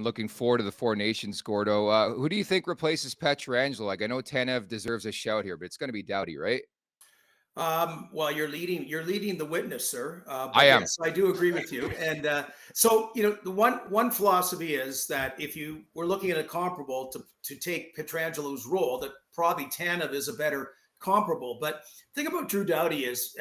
looking forward to the Four Nations, Gordo. Who do you think replaces Pietrangelo? Like, I know Tanev deserves a shout here, but it's going to be Doughty, right? Well, you're leading the witness, sir. But I am. yes, I do agree with you. And so, the one philosophy is that if you were looking at a comparable to take Pietrangelo's role, that probably Tanev is a better comparable. But the thing about Drew Doughty is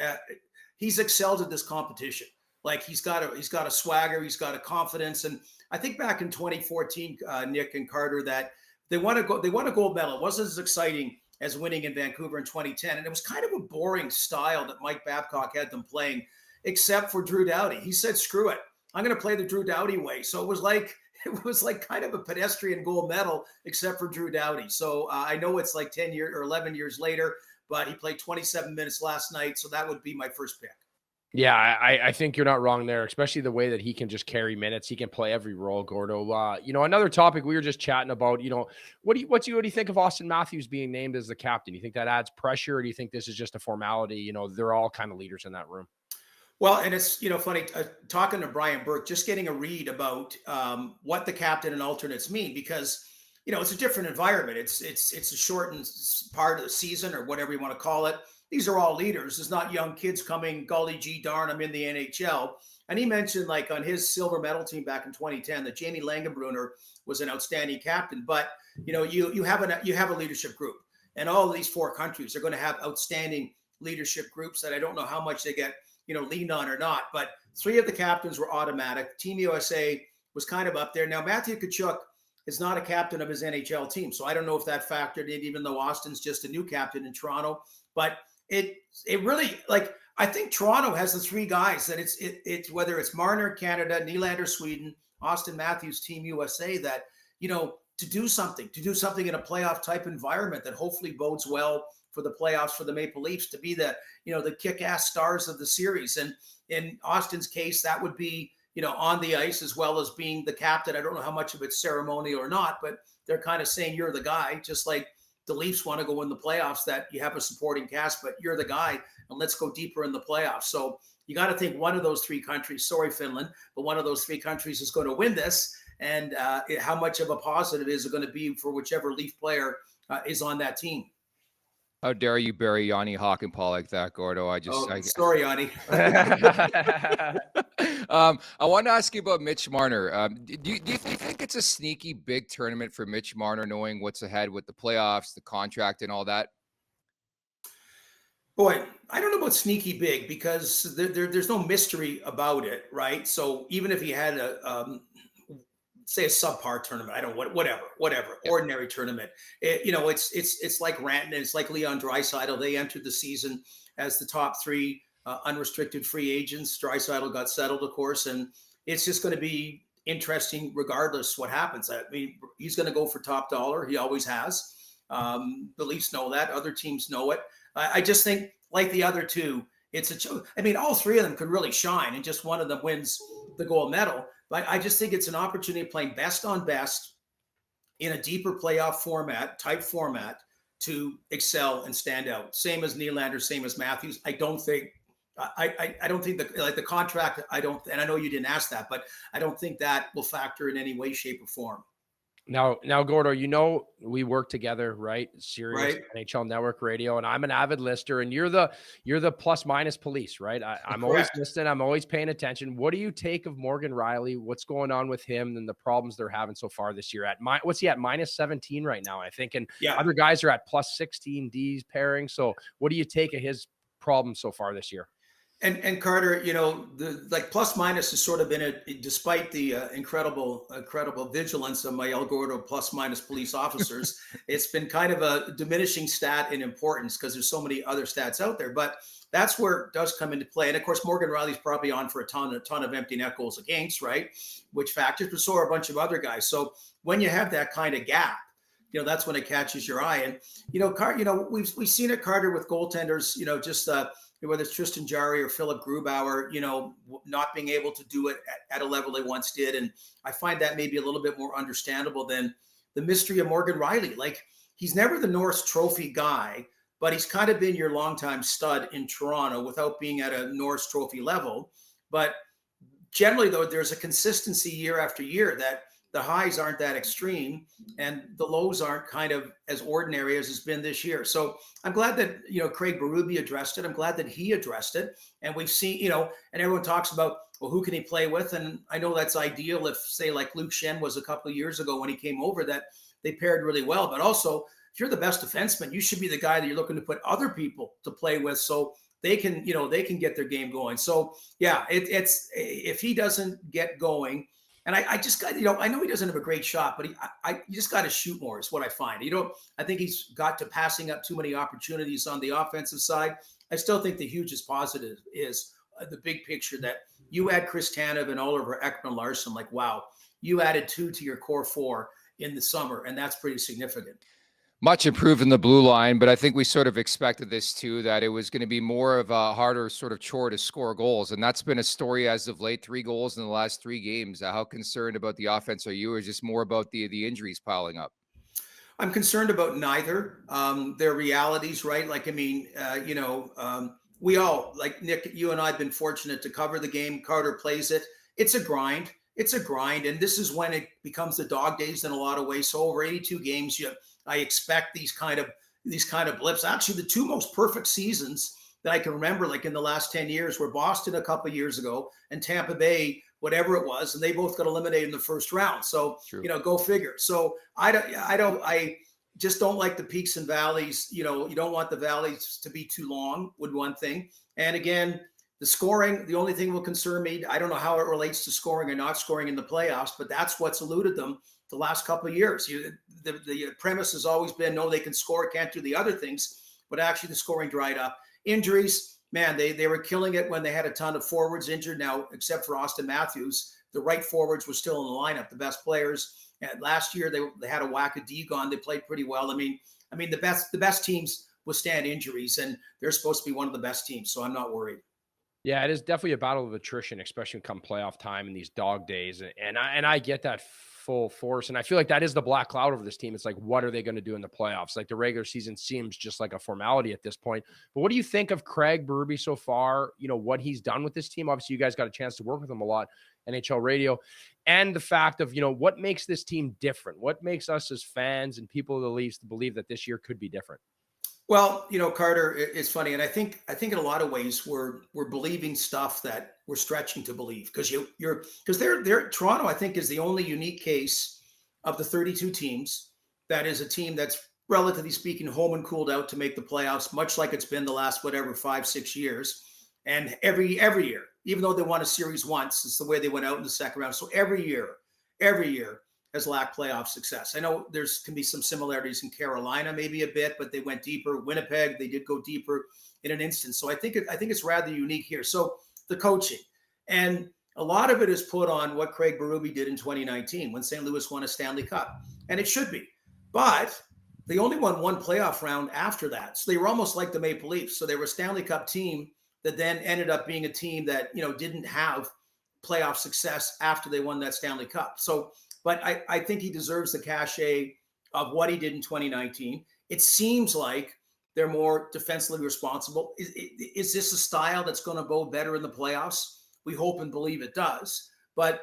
he's excelled at this competition. Like he's got a swagger, he's got a confidence, and I think back in 2014, Nick and Carter, that they won a gold medal. It wasn't as exciting as winning in Vancouver in 2010. And it was kind of a boring style that Mike Babcock had them playing, except for Drew Doughty. He said, screw it, I'm going to play the Drew Doughty way. So it was like kind of a pedestrian gold medal, except for Drew Doughty. So I know it's like 10 years or 11 years later, but he played 27 minutes last night. So that would be my first pick. Yeah, I think you're not wrong there, especially the way that he can just carry minutes. He can play every role, Gordo. Another topic we were just chatting about, what do you think of Austin Matthews being named as the captain? You think that adds pressure, or do you think this is just a formality? They're all kind of leaders in that room. Well, and it's, funny, talking to Brian Burke, just getting a read about what the captain and alternates mean, because, it's a different environment. It's a shortened part of the season, or whatever you want to call it. These are all leaders. It's not young kids coming, golly gee darn, I'm in the NHL. And he mentioned, like, on his silver medal team back in 2010, that Jamie Langenbrunner was an outstanding captain. But, you have a leadership group. And all of these four countries are going to have outstanding leadership groups that I don't know how much they get, leaned on or not. But three of the captains were automatic. Team USA was kind of up there. Now, Matthew Tkachuk is not a captain of his NHL team. So I don't know if that factored in, even though Austin's just a new captain in Toronto. But it really, like, I think Toronto has the three guys that it's whether it's Marner, Canada, Nylander, Sweden, Austin Matthews, Team USA, that, to do something in a playoff type environment that hopefully bodes well for the playoffs for the Maple Leafs, to be the kick-ass stars of the series. And in Austin's case, that would be, on the ice as well as being the captain. I don't know how much of it's ceremonial or not, but they're kind of saying you're the guy, just like the Leafs want to go in the playoffs, that you have a supporting cast, but you're the guy, and let's go deeper in the playoffs. So you got to think one of those three countries, sorry, Finland, but one of those three countries is going to win this. And how much of a positive is it going to be for whichever Leaf player is on that team? How dare you bury Yanni Hakanpää like that, Gordo? Sorry, Yanni. I want to ask you about Mitch Marner. Do you think it's a sneaky big tournament for Mitch Marner, knowing what's ahead with the playoffs, the contract, and all that? Boy, I don't know about sneaky big, because there's no mystery about it, right? So even if he had say a subpar tournament, I don't know, whatever, Yeah. ordinary tournament, it's like Rantanen, it's like Leon Draisaitl. They entered the season as the top three unrestricted free agents. Draisaitl got settled, of course, and it's just going to be interesting regardless what happens. I mean, he's going to go for top dollar. He always has. The Leafs know that. Other teams know it. I just think, like the other two, all three of them could really shine, and just one of them wins the gold medal. But I just think it's an opportunity of playing best on best in a deeper playoff format to excel and stand out. Same as Nylander, same as Matthews. I don't think the contract, and I know you didn't ask that, but I don't think that will factor in any way, shape, or form. Now, Gordo, we work together, right? Serious Right. NHL Network Radio, and I'm an avid listener, and you're the plus minus police, right? I'm always listening. I'm always paying attention. What do you take of Morgan Rielly? What's going on with him and the problems they're having so far this year? What's he at? minus 17 right now, I think, and other guys are at plus 16 D's pairing. So what do you take of his problems so far this year? And Carter, the plus minus has sort of been despite the incredible vigilance of my El Gordo plus minus police officers, it's been kind of a diminishing stat in importance, because there's so many other stats out there. But that's where it does come into play. And of course, Morgan Rielly's probably on for a ton of empty net goals against, right? Which factors, but so are a bunch of other guys. So when you have that kind of gap, that's when it catches your eye. And we've seen it, Carter, with goaltenders, whether it's Tristan Jarry or Philip Grubauer, not being able to do it at a level they once did. And I find that maybe a little bit more understandable than the mystery of Morgan Rielly. Like, he's never the Norris Trophy guy, but he's kind of been your longtime stud in Toronto without being at a Norris Trophy level. But generally, though, there's a consistency year after year that the highs aren't that extreme and the lows aren't kind of as ordinary as it's been this year. So I'm glad that, Craig Berube addressed it. I'm glad that he addressed it. And we've seen, and everyone talks about, well, who can he play with? And I know that's ideal if, say, like Luke Schenn was a couple of years ago when he came over, that they paired really well. But also, if you're the best defenseman, you should be the guy that you're looking to put other people to play with so they can get their game going. So, yeah, it's if he doesn't get going, and I just got, I know he doesn't have a great shot, but you just got to shoot more is what I find. I think he's got to passing up too many opportunities on the offensive side. I still think the hugest positive is the big picture that you add Chris Tanev and Oliver Ekman-Larsson. Like, wow, you added 2 to your core 4 in the summer, and that's pretty significant. Much improved in the blue line, but I think we sort of expected this too, that it was going to be more of a harder sort of chore to score goals. And that's been a story as of late, 3 goals in the last 3 games. How concerned about the offense are you, or is just more about the injuries piling up? I'm concerned about neither. Their realities, right? Like, I mean, we all, like Nick, you and I have been fortunate to cover the game. Carter plays it. It's a grind. And this is when it becomes the dog days in a lot of ways. So over 82 games, I expect these kind of blips. Actually, the 2 most perfect seasons that I can remember, like in the last 10 years, were Boston a couple of years ago and Tampa Bay, whatever it was, and they both got eliminated in the first round. So, True. Go figure. So I just don't like the peaks and valleys. You don't want the valleys to be too long, would one thing. And again, the scoring, the only thing will concern me. I don't know how it relates to scoring or not scoring in the playoffs, but that's what's eluded them the last couple of years. The premise has always been, no, they can score, can't do the other things, but actually the scoring dried up. Injuries, man, they were killing it when they had a ton of forwards injured. Now, except for Austin Matthews, the right forwards were still in the lineup, the best players. And last year they had a whack of D gone. They played pretty well. I mean, the best teams withstand injuries, and they're supposed to be one of the best teams. So I'm not worried. Yeah, it is definitely a battle of attrition, especially come playoff time and these dog days. And I get that full force. And I feel like that is the black cloud over this team. It's like, what are they going to do in the playoffs? Like the regular season seems just like a formality at this point. But what do you think of Craig Berube so far? What he's done with this team? Obviously, you guys got a chance to work with him a lot, NHL Radio, and the fact of, what makes this team different? What makes us as fans and people of the Leafs to believe that this year could be different? Well, Carter, it's funny, and I think in a lot of ways we're believing stuff that we're stretching to believe, because they're Toronto, I think, is the only unique case of the 32 teams that is a team that's, relatively speaking, home and cooled out to make the playoffs, much like it's been the last 5-6 years, and every year, even though they won a series once, it's the way they went out in the second round. So every year has lacked playoff success. I know can be some similarities in Carolina, maybe a bit, but they went deeper. Winnipeg, they did go deeper in an instance. So I think it's rather unique here. So the coaching, and a lot of it is put on what Craig Berube did in 2019 when St. Louis won a Stanley Cup, and it should be. But they only won 1 playoff round after that, so they were almost like the Maple Leafs. So they were a Stanley Cup team that then ended up being a team that didn't have playoff success after they won that Stanley Cup. So. But I think he deserves the cachet of what he did in 2019. It seems like they're more defensively responsible. Is this a style that's going to go better in the playoffs? We hope and believe it does. But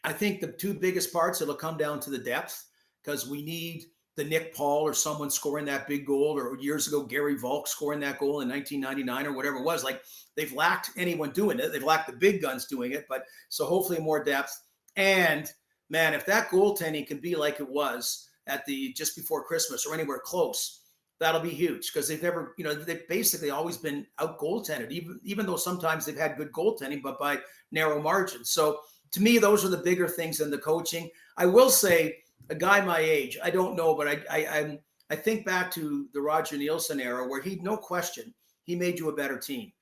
I think the 2 biggest parts, it'll come down to the depth, because we need the Nick Paul or someone scoring that big goal, or years ago, Gary Volk scoring that goal in 1999 or whatever it was. Like, they've lacked anyone doing it. They've lacked the big guns doing it. But so hopefully more depth. And man, if that goaltending can be like it was at the just before Christmas or anywhere close, that'll be huge, because they've never, they've basically always been out goaltended, even though sometimes they've had good goaltending, but by narrow margins. So to me, those are the bigger things than the coaching. I will say, a guy my age, I don't know, but I think back to the Roger Nielsen era, where no question, he made you a better team.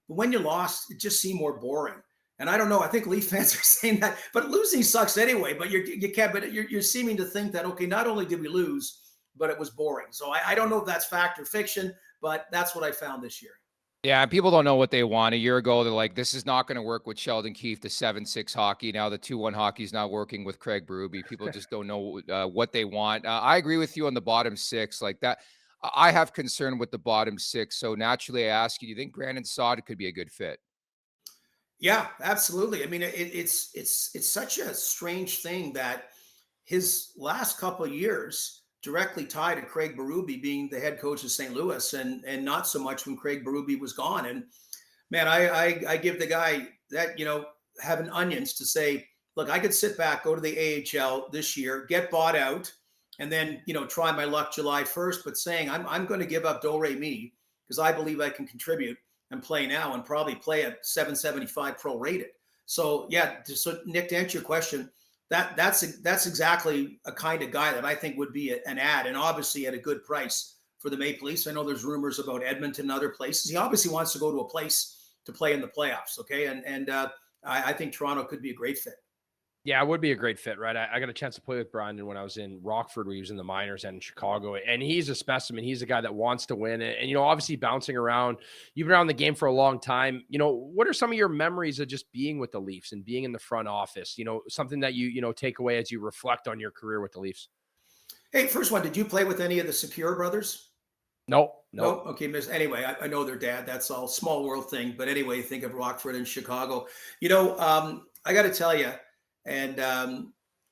But when you lost, it just seemed more boring. And I don't know. I think Leaf fans are saying that, but losing sucks anyway. But you can't. But you're seeming to think that, okay, not only did we lose, but it was boring. So I don't know if that's fact or fiction, but that's what I found this year. Yeah, people don't know what they want. A year ago, they're like, this is not going to work with Sheldon Keefe, the 7-6 hockey. Now the 2-1 hockey is not working with Craig Berube. People just don't know what they want. I agree with you on the bottom 6 like that. I have concern with the bottom 6. So naturally, I ask you, do you think Brandon Saad could be a good fit? Yeah, absolutely. I mean, it's such a strange thing that his last couple of years directly tied to Craig Berube being the head coach of St. Louis, and not so much when Craig Berube was gone. And man, I give the guy that, having onions to say, look, I could sit back, go to the AHL this year, get bought out, and then, try my luck July 1st, but saying I'm going to give up Do-Re-Mi because I believe I can contribute and play now and probably play at 775 prorated. So yeah, so Nick, to answer your question, that's exactly a kind of guy that I think would be an ad, and obviously at a good price for the Maple Leafs. I know there's rumors about Edmonton and other places. He obviously wants to go to a place to play in the playoffs. Okay. And I think Toronto could be a great fit. Yeah, it would be a great fit, right? I got a chance to play with Brandon when I was in Rockford, where he was in the minors, and in Chicago. And he's a specimen. He's a guy that wants to win. And obviously bouncing around, you've been around the game for a long time. What are some of your memories of just being with the Leafs and being in the front office? Something that you take away as you reflect on your career with the Leafs. Hey, first one, did you play with any of the Secure brothers? No. Okay, miss. Anyway, I know their dad. That's all small world thing. But anyway, think of Rockford and Chicago. I got to tell you, and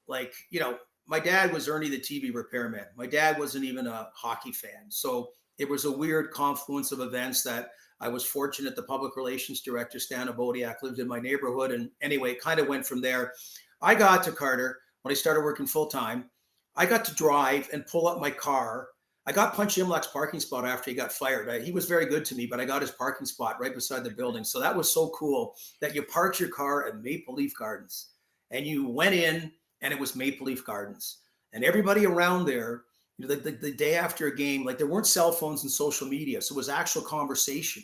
my dad was Ernie the TV repairman. My dad wasn't even a hockey fan. So it was a weird confluence of events that I was fortunate the public relations director, Stan Abodiak, lived in my neighborhood. And anyway, it kind of went from there. I got to Carter when I started working full time. I got to drive and pull up my car. I got Punch Imlach's parking spot after he got fired. He was very good to me, but I got his parking spot right beside the building. So that was so cool that you parked your car at Maple Leaf Gardens and you went in and it was Maple Leaf Gardens. And everybody around there, the day after a game, like there weren't cell phones and social media. So it was actual conversation,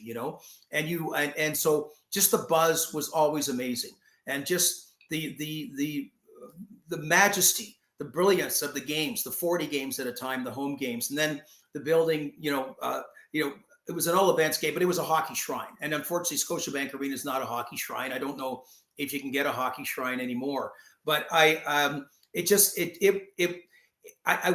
and so just the buzz was always amazing. And just the majesty, the brilliance of the games, the 40 games at a time, the home games, and then the building, it was an all events game, but it was a hockey shrine. And unfortunately, Scotiabank Arena is not a hockey shrine. I don't know if you can get a hockey shrine anymore, but I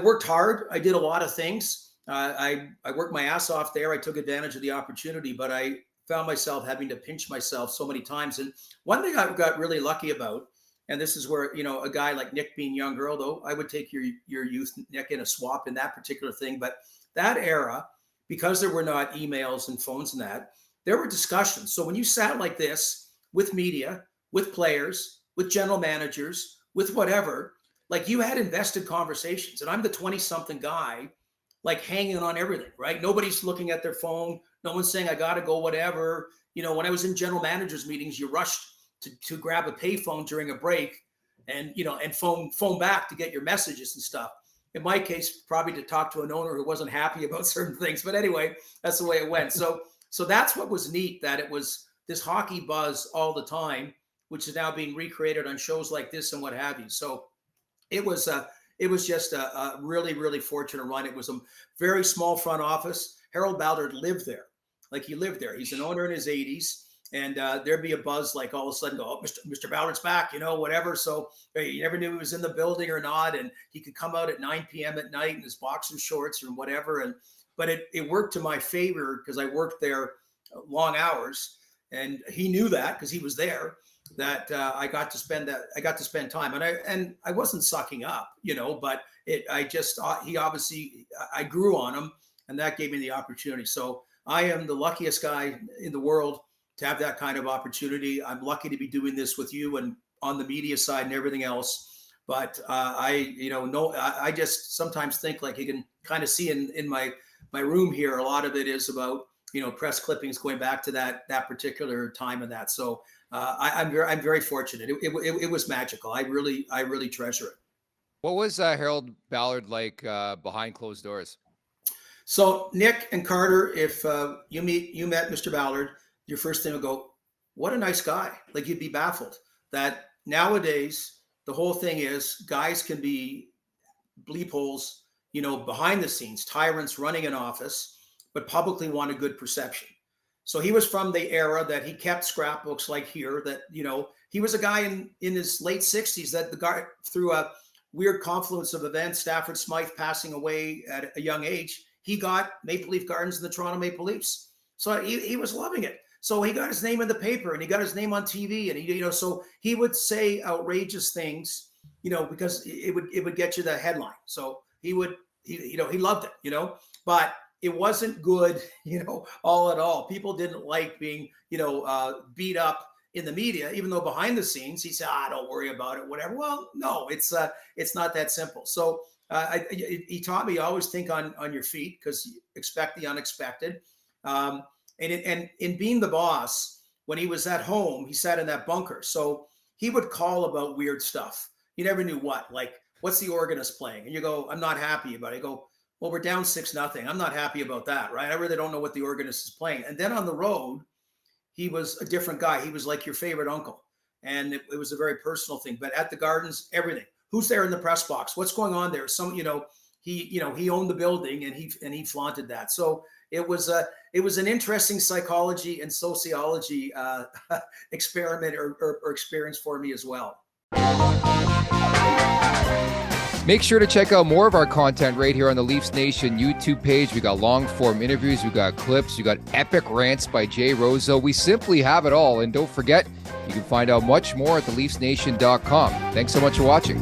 worked hard. I did a lot of things. I worked my ass off there. I took advantage of the opportunity, but I found myself having to pinch myself so many times. And one thing I got really lucky about, and this is where, a guy like Nick being younger, although I would take your youth, Nick, in a swap in that particular thing. But that era, because there were not emails and phones and that, there were discussions. So when you sat like this with media, with players, with general managers, with whatever, like you had invested conversations. And I'm the 20-something guy, like hanging on everything, right? Nobody's looking at their phone. No one's saying, I got to go, whatever. When I was in general managers meetings, you rushed to grab a payphone during a break and phone back to get your messages and stuff. In my case, probably to talk to an owner who wasn't happy about certain things. But anyway, that's the way it went. So that's what was neat, that it was this hockey buzz all the time, which is now being recreated on shows like this and what have you. So it was just a really, really fortunate run. It was a very small front office. Harold Ballard lived there. Like he lived there. He's an owner in his 80s. And there'd be a buzz like all of a sudden, Mr. Ballard's back, whatever. So you never knew he was in the building or not. And he could come out at 9 p.m. at night in his boxer shorts or whatever. But it worked to my favor because I worked there long hours. And he knew that because he was there, that I got to spend time. And I wasn't sucking up, but I grew on him, and that gave me the opportunity. So I am the luckiest guy in the world to have that kind of opportunity. I'm lucky to be doing this with you and on the media side and everything else. But I just sometimes think, like you can kind of see in my room here, a lot of it is about, press clippings going back to that particular time and that. So I'm very fortunate. It was magical. I really treasure it. What was Harold Ballard like behind closed doors? So Nick and Carter, if you met Mr. Ballard, your first thing will go, what a nice guy. Like you'd be baffled that nowadays the whole thing is guys can be bleep holes, behind the scenes, tyrants running an office, but publicly want a good perception. So he was from the era that he kept scrapbooks like here, that, he was a guy in his late 60s that the guy, through a weird confluence of events, Stafford Smythe passing away at a young age, he got Maple Leaf Gardens and the Toronto Maple Leafs. So he was loving it. So he got his name in the paper and he got his name on TV, and so he would say outrageous things, because it would get you the headline. So he loved it, but it wasn't good, all in all. People didn't like being, beat up in the media, even though behind the scenes he said, don't worry about it, whatever. Well, no, it's not that simple. So he taught me always think on your feet, because you expect the unexpected. And in being the boss, when he was at home, he sat in that bunker. So he would call about weird stuff. You never knew what, like, what's the organist playing? And you go, I'm not happy about it. I go, well, we're down 6-0. I'm not happy about that, right? I really don't know what the organist is playing. And then on the road, he was a different guy. He was like your favorite uncle. And it was a very personal thing. But at the Gardens, everything. Who's there in the press box? What's going on there? He owned the building, and he flaunted that. So it was an interesting psychology and sociology experiment or experience for me as well. Make sure to check out more of our content right here on the Leafs Nation YouTube page. We got long form interviews, we got clips, we got epic rants by Jay Roseau. We simply have it all. And don't forget, you can find out much more at theleafsnation.com. Thanks so much for watching.